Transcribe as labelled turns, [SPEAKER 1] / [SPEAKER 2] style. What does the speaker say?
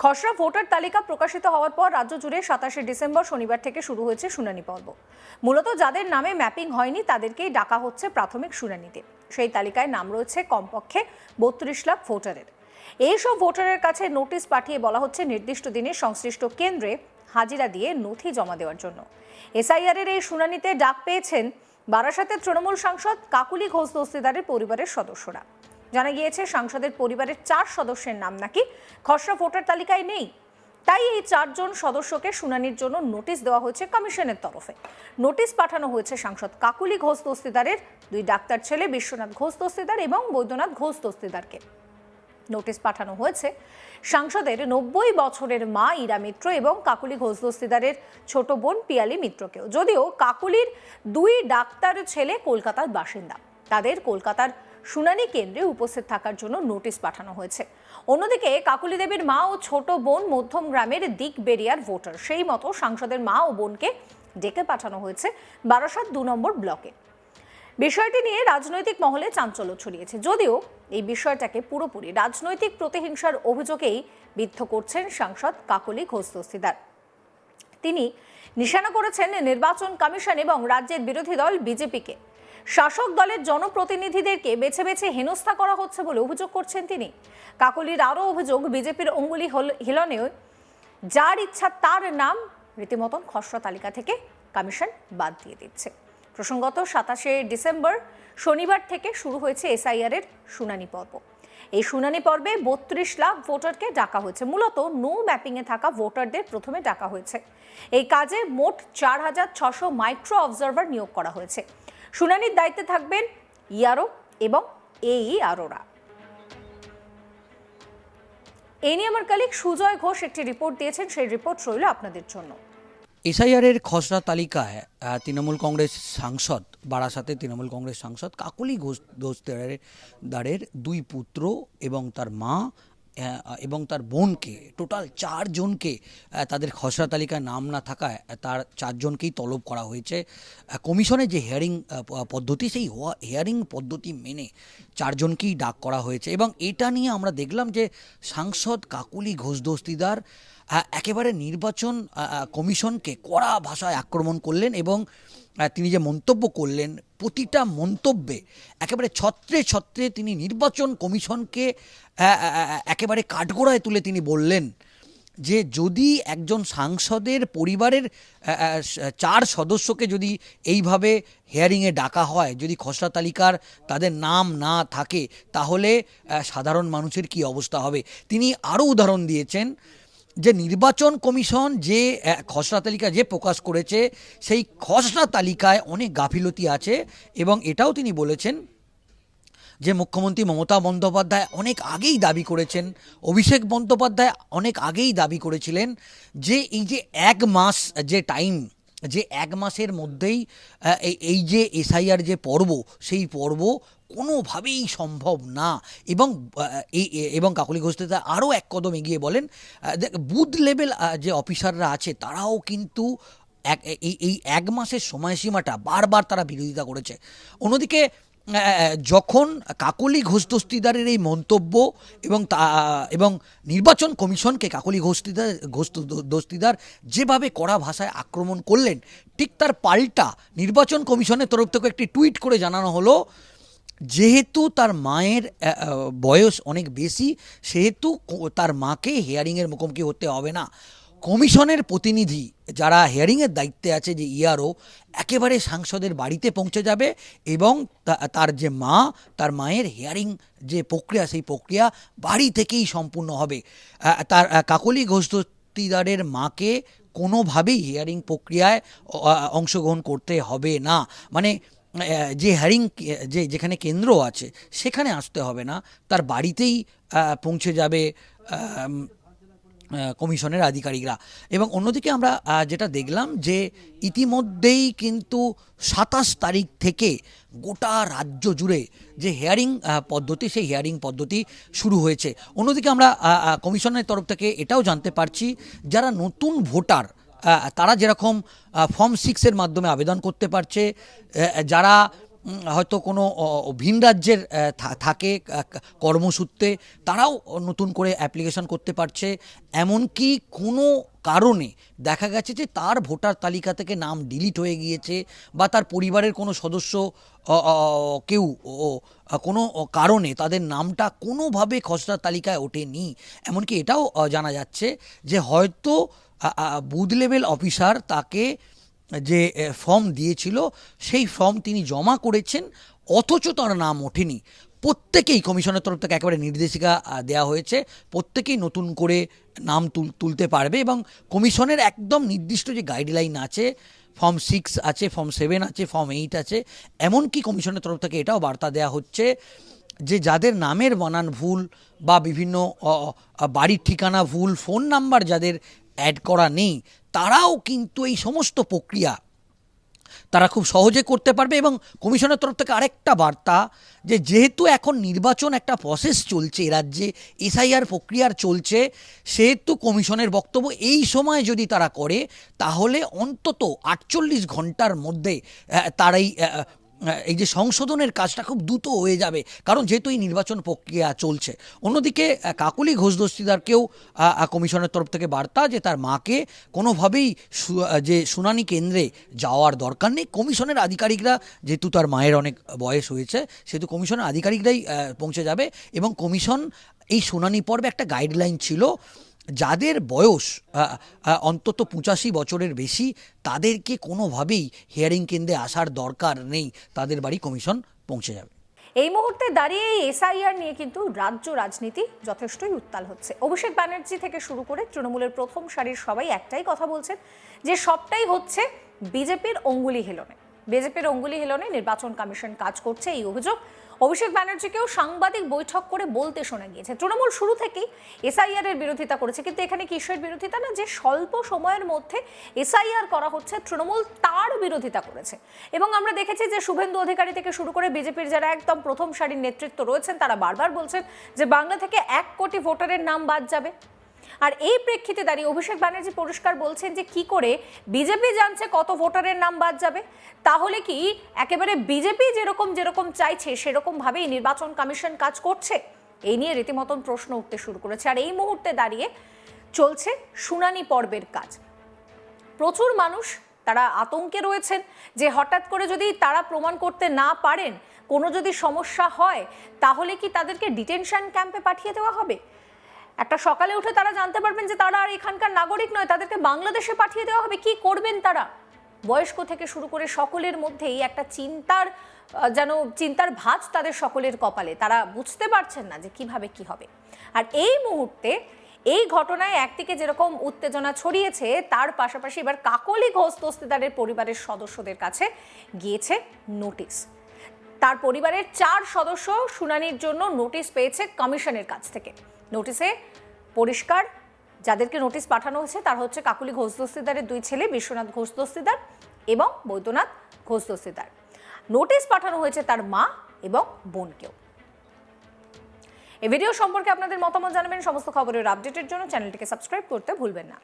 [SPEAKER 1] খসড়া ভোটার তালিকা প্রকাশিত হওয়ার পর রাজ্য জুড়ে 27শে ডিসেম্বর শনিবার থেকে শুরু হয়েছে শুনানি পর্ব। মূলত যাদের নামে ম্যাপিং হয়নি তাদেরকেই ডাকা হচ্ছে প্রাথমিক শুনানিতে। সেই তালিকায় নাম রয়েছে কমপক্ষে 32 লাখ ভোটারের। এইসব ভোটারের কাছে নোটিশ পাঠিয়ে বলা হচ্ছে নির্দিষ্ট দিনে সংশ্লিষ্ট কেন্দ্রে হাজিরা দিয়ে নথি জমা দেওয়ার জন্য। এসআইআর এর এই শুনানিতে ডাক পেয়েছেন বারাসাতের তৃণমূল সাংসদ কাকুলি ঘোষ দস্তিদারের পরিবারের সদস্যরা। জানা গিয়েছে সাংসদের পরিবারের 4 সদস্যের নাম নাকি খসড়া ভোটার তালিকায় নেই। তাই এই 4 জন সদস্যকে শুনানির জন্য নোটিশ দেওয়া হয়েছে কমিশনের তরফে। নোটিশ পাঠানো হয়েছে সাংসদ কাকুলি ঘোষ দস্তিদারের 2 ডাক্তার ছেলে বিশ্বনাথ ঘোষ দস্তিদার এবং বৈদ্যনাথ ঘোষ দস্তিদারকে। নোটিশ পাঠানো হয়েছে সাংসদের 90 বছরের মা ইরা মিত্র এবং কাকুলি ঘোষ দস্তিদারের ছোট বোন পিয়ালি মিত্রকেও। যদিও কাকুলির 2 ডাক্তার ছেলে কলকাতার বাসিন্দা, তাদের কলকাতার শুনানি কেন্দ্রে উপস্থিত থাকার জন্য নোটিশ পাঠানো হয়েছে। অন্যদিকে কাকুলি দেবীর মা ও ছোট বোন মধ্যম গ্রামের দিকবেরিয়ার ভোটার, সেই মতো সাংসদের মা ও বোনকে ডেকে পাঠানো হয়েছে বারাসাত 2 নম্বর ব্লকে। বিষয়টি নিয়ে রাজনৈতিক মহলে চাঞ্চল্য ছড়িয়েছে, যদিও এই বিষয়টাকে পুরোপুরি রাজনৈতিক প্রতিহিংসার অভিযোগেই বিদ্ধ করছেন সাংসদ কাকলি ঘোষ দস্তিদার। তিনি নিশানা করেছেন নির্বাচন কমিশন এবং রাজ্যের বিরোধী দল বিজেপিকে। শাসক দলের জনপ্রতিনিধিদেরকে বেছে বেছে হেনস্থা করা হচ্ছে বলে অভিযোগ করছেন তিনি। কাকলির আরও অভিযোগ, বিজেপির অঙ্গুলি হিলনেও যার ইচ্ছা তার নাম রীতিমতন খসড়া তালিকা থেকে কমিশন বাদ দিয়ে দিচ্ছে। প্রসঙ্গত 27শে ডিসেম্বর শনিবার থেকে শুরু হয়েছে এসআইআর এর শুনানি পর্ব। এই শুনানি পর্বে 32 লাখ ভোটারকে ডাকা হয়েছে। মূলত নো ম্যাপিংয়ে থাকা ভোটারদের প্রথমে ডাকা হয়েছে। এই কাজে মোট 4600 মাইক্রো অবজারভার নিয়োগ করা হয়েছে। শুনানির দায়িত্বে থাকবেন ইআরও এবং এইআরওরা। এই নিয়ে আমার কলিগ সুজয় ঘোষ একটি রিপোর্ট দিয়েছেন, সেই রিপোর্ট রইল আপনাদের জন্য।
[SPEAKER 2] এসআইআরের খসড়া তালিকায় তৃণমূল কংগ্রেস সাংসদ, বারাসাতে তৃণমূল কংগ্রেস সাংসদ কাকলি ঘোষ দস্তিদারের 2 পুত্র এবং তার মা এবং তার বোনকে, টোটাল 4 জনকে তাদের খসড়া তালিকায় নাম না থাকায় তার 4 জনকেই তলব করা হয়েছে। কমিশনের যে হিয়ারিং পদ্ধতি, সেই হিয়ারিং পদ্ধতি মেনে 4 জনকেই ডাক করা হয়েছে। এবং এটা নিয়ে আমরা দেখলাম যে সাংসদ কাকলি ঘোষ দস্তিদার একেবারে নির্বাচন কমিশনকে কড়া ভাষায় আক্রমণ করলেন এবং তিনি যে মন্তব্য করলেন, প্রতিটা মন্তব্যে একেবারে ছত্রে ছত্রে তিনি নির্বাচন কমিশনকে একেবারে কাঠগড়ায় তুলে তিনি বললেন যে যদি একজন সাংসদের পরিবারের 4 সদস্যকে যদি এইভাবে হিয়ারিংয়ে ডাকা হয়, যদি খসড়া তালিকার তাদের নাম না থাকে, তাহলে সাধারণ মানুষের কি অবস্থা হবে। তিনি আরও উদাহরণ দিয়েছেন যে নির্বাচন কমিশন যে খসড়া তালিকা যে প্রকাশ করেছে, সেই খসড়া তালিকায় অনেক গাফিলতি আছে। এবং এটাও তিনি বলেছেন যে মুখ্যমন্ত্রী মমতা বন্দ্যোপাধ্যায় অনেক আগেই দাবি করেছেন, অভিষেক বন্দ্যোপাধ্যায় অনেক আগেই দাবি করেছিলেন যে এই যে 1 মাস যে টাইম, যে 1 মাসের মধ্যেই এই যে এসআইআর যে পর্ব, সেই পর্ব কোনোভাবেই সম্ভব না। এবং কাকলি ঘোষ আরও এক কদম এগিয়ে বলেন বুথ লেভেল যে অফিসাররা আছে তারাও কিন্তু এই 1 মাসের সময়সীমাটা বারবার তারা বিরোধিতা করেছে। অন্যদিকে যখন কাকলি ঘোষ দস্তিদারের এই মন্তব্য এবং নির্বাচন কমিশনকে কাকলি ঘোষ দস্তিদার যেভাবে কড়া ভাষায় আক্রমণ করলেন, ঠিক তার পাল্টা নির্বাচন কমিশনের তরফ থেকে একটি টুইট করে জানানো হলো যেহেতু তার মায়ের বয়স অনেক বেশি, সেহেতু তার মাকে হিয়ারিংয়ের মুখোমুখি হতে হবে না। কমিশনের প্রতিনিধি যারা হিয়ারিংয়ের দায়িত্বে আছে, যে ইআরও, একেবারে সাংসদের বাড়িতে পৌঁছে যাবে এবং তার যে মা, তার মায়ের হিয়ারিং যে প্রক্রিয়া, সেই প্রক্রিয়া বাড়ি থেকেই সম্পূর্ণ হবে। তার কাকলি ঘোষ দস্তিদারের মাকে কোনোভাবেই হিয়ারিং প্রক্রিয়ায় অংশগ্রহণ করতে হবে না। মানে যে হিয়ারিং যেখানে কেন্দ্র আছে সেখানে আসতে হবে না, তার বাড়িতেই পৌঁছে যাবে কমিশনের আধিকারিকরা। এবং অন্যদিকে আমরা যেটা দেখলাম যে ইতিমধ্যেই কিন্তু 27 তারিখ থেকে গোটা রাজ্য জুড়ে যে হিয়ারিং পদ্ধতি, সেই হিয়ারিং পদ্ধতি শুরু হয়েছে। অন্যদিকে আমরা কমিশনের তরফ থেকে এটাও জানতে পারছি যারা নতুন ভোটার তারা যেরকম ফর্ম 6 এর মাধ্যমে আবেদন করতে পারছে, যারা হয়তো কোনো ভিন রাজ্যের থাকে কর্মসূত্রে, তারাও নতুন করে অ্যাপ্লিকেশন করতে পারছে। এমনকি কোনো কারণে দেখা গেছে যে তার ভোটার তালিকা থেকে নাম ডিলিট হয়ে গিয়েছে, বা তার পরিবারের কোনো সদস্য কেউ কোনো কারণে তাদের নামটা কোনোভাবে খসড়া তালিকায় ওঠেনি। এমনকি এটাও জানা যাচ্ছে যে হয়তো বুথ লেভেল অফিসার তাকে যে ফর্ম দিয়েছিল সেই ফর্ম তিনি জমা করেছেন, অথচ তার নাম ওঠেনি। প্রত্যেকেই কমিশনের তরফ থেকে একেবারে নির্দেশিকা দেওয়া হয়েছে, প্রত্যেকেই নতুন করে নাম তুলতে পারবে, এবং কমিশনের একদম নির্দিষ্ট যে গাইডলাইন আছে, ফর্ম 6 আছে, ফর্ম 7 আছে, ফর্ম 8 আছে। এমনকি কমিশনের তরফ থেকে এটাও বার্তা দেওয়া হচ্ছে যে যাদের নামের বানান ভুল, বা বিভিন্ন বাড়ির ঠিকানা ভুল, ফোন নাম্বার যাদের অ্যাড করা নেই, তারাও কিন্তু এই সমস্ত প্রক্রিয়া তারা খুব সহজে করতে পারবে। এবং কমিশনের তরফ থেকে আরেকটা বার্তা, যে যেহেতু এখন নির্বাচন একটা প্রসেস চলছে, এ রাজ্যে এসআইআর প্রক্রিয়ার চলছে, সেহেতু কমিশনের বক্তব্য এই সময় যদি তারা করে তাহলে অন্তত 48 ঘন্টার মধ্যে তারাই এই যে সংশোধনের কাজটা খুব দ্রুত হয়ে যাবে, কারণ যেহেতু এই নির্বাচন প্রক্রিয়া চলছে। অন্যদিকে কাকলি ঘোষ দস্তিদারকেও কমিশনের তরফ থেকে বার্তা, যে তার মাকে কোনোভাবেই যে শুনানি কেন্দ্রে যাওয়ার দরকার নেই। কমিশনের আধিকারিকরা, যেহেতু তার মায়ের অনেক বয়স হয়েছে, সেহেতু কমিশনের আধিকারিকরাই পৌঁছে যাবে। এবং কমিশন এই শুনানি পর্বে একটা গাইডলাইন ছিল, যাদের বয়স অন্তত 85 বছরের বেশি, তাদেরকে কোনোভাবেই হিয়ারিং কেন্দ্রে আসার দরকার নেই, তাদের বাড়ি কমিশন পৌঁছে যাবে।
[SPEAKER 1] এই মুহূর্তে দাঁড়িয়ে এই এসআইআর নিয়ে কিন্তু রাজ্য রাজনীতি যথেষ্টই উত্তাল হচ্ছে। অভিষেক ব্যানার্জি থেকে শুরু করে তৃণমূলের প্রথম সারির সবাই একটাই কথা বলছেন, যে সবটাই হচ্ছে বিজেপির অঙ্গুলি হেলনে। বিজেপির অঙ্গুলি হেলনে নির্বাচন কমিশন কাজ করছে, এই অভিযোগ অভিষেক ব্যানার্জিকেও সাংবাদিক বৈঠক করে বলতে শোনা গিয়েছে। তৃণমূল শুরু থেকেই এসআইআর এর বিরোধিতা করেছে, কিন্তু এখানে কিসের বিরোধিতা না, যে স্বল্প সময়ের মধ্যে এসআইআর করা হচ্ছে, তৃণমূল তার বিরোধিতা করেছে। এবং আমরা দেখেছি যে শুভেন্দু অধিকারী থেকে শুরু করে বিজেপির যারা একদম প্রথম সারির নেতৃত্ব রয়েছেন, তারা বারবার বলছেন যে বাংলা থেকে 1 কোটি ভোটারের নাম বাদ যাবে। আর এই প্রেক্ষিতে দাঁড়িয়ে অভিষেক ব্যানার্জি পরিষ্কার বলছেন যে কি করে বিজেপি জানছে কত ভোটারের নাম বাদ যাবে, তাহলে কি একেবারে বিজেপি যেরকম চাইছে সেরকম ভাবেই নির্বাচন কমিশন কাজ করছে? এই নিয়ে রীতিমতন প্রশ্ন উঠতে শুরু করেছে। আর এই মুহূর্তে দাঁড়িয়ে চলছে শুনানি পর্বের কাজ। প্রচুর মানুষ তারা আতঙ্কে রয়েছেন যে হঠাৎ করে যদি তারা প্রমাণ করতে না পারেন, কোনো যদি সমস্যা হয়, তাহলে কি তাদেরকে ডিটেনশন ক্যাম্পে পাঠিয়ে দেওয়া হবে? একটা সকালে উঠে তারা জানতে পারবেন যে তারা আর এখানকার নাগরিক নয়, তাদেরকে বাংলাদেশে পাঠিয়ে দেওয়া হবে। কি করবেন তারা? বয়স্ক থেকে শুরু করে সকলের মধ্যেই একটা চিন্তার ভাঁজ তাদের সকলের কপালে। তারা বুঝতে পারছেন না যে কিভাবে কি হবে। আর এই মুহূর্তে এই ঘটনায় একদিকে যেরকম উত্তেজনা ছড়িয়েছে, তার পাশাপাশি এবার কাকলি ঘোষ দস্তিদারের পরিবারের সদস্যদের কাছে গিয়েছে নোটিশ। তার পরিবারের 4 সদস্য শুনানির জন্য নোটিশ পেয়েছে কমিশনের কাছ থেকে। নোটিশে পরিষ্কার যাদেরকে নোটিশ পাঠানো হয়েছে তারা হচ্ছে কাকলি ঘোষ দস্তিদারের 2 ছেলে, বিশ্বনাথ ঘোষ দস্তিদার এবং বৈদ্যনাথ ঘোষ দস্তিদার। নোটিশ পাঠানো হয়েছে তার মা এবং বোনকেও। এই ভিডিও সম্পর্কে আপনাদের মতামত জানাবেন। সমস্ত খবরের আপডেটের জন্য চ্যানেলটিকে সাবস্ক্রাইব করতে ভুলবেন না।